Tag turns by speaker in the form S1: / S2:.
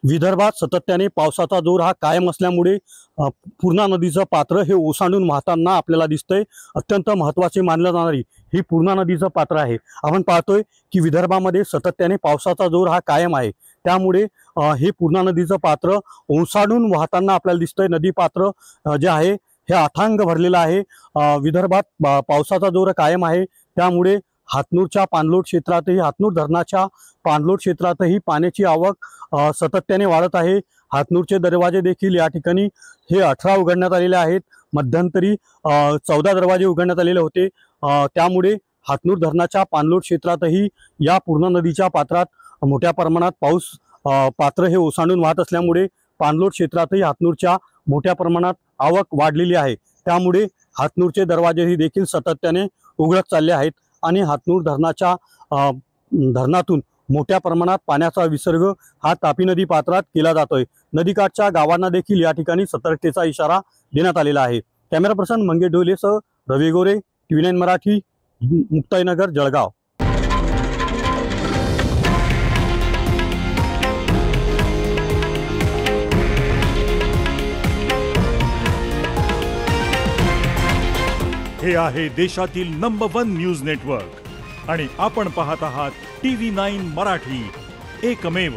S1: विदर्भात सातत्याने पावसाचा जोर हा कायम असल्यामुळे पूर्णा नदीचं पात्र हे ओसांडून वाहताना आपल्याला दिसतंय। अत्यंत महत्त्वाचे मानलं जाणारी ही पूर्णा नदीचं पात्र आहे। आपण पाहतोय की विदर्भामध्ये सातत्याने पावसाचा जोर हा कायम आहे, त्यामुळे हे पूर्णा नदीचं पात्र ओसांडून वाहताना आपल्याला दिसतंय। नदी पात्र जे आहे हे अथांग भरलेलं आहे। विदर्भात पावसाचा जोर कायम आहे, त्यामुळे हातनूरच्या पाणलोट क्षेत्रातही, हातनूर धरणाच्या पाणलोट क्षेत्रातही पाण्याची आवक सातत्याने वाढत आहे। हातनूरचे दरवाजे देखील या ठिकाणी हे 18 उघडण्यात आलेले आहेत। मध्यंतरी 14 दरवाजे उघडण्यात आलेले होते। त्यामुळे हातनूर धरणाच्या पाणलोट क्षेत्रातही या पूर्णा नदीच्या पात्रात मोठ्या प्रमाणात पाऊस पात्र हे ओसांडून वाहत असल्यामुळे पाणलोट क्षेत्रातही हातनूरच्या मोठ्या प्रमाणात आवक वाढलेली आहे। त्यामुळे हातनूरचे दरवाजेही देखील सातत्याने उघडत चालले आहेत आणि हातनूर धरणाच्या धरणातून मोठ्या प्रमाणात पाण्याचा विसर्ग हा तापी नदी पात्रात केला जातोय। नदीकाठच्या गावांना देखील या ठिकाणी सतर्कतेचा इशारा देण्यात आलेला आहे। कॅमेरा पर्सन मंगेश ढोलेसह रवी गोरे, TV9 मराठी, मुक्ताईनगर, जळगाव।
S2: हे आहे देशातील नंबर 1 न्यूज नेटवर्क आणि आपण पाहत आहात TV9 मराठी, एकमेव।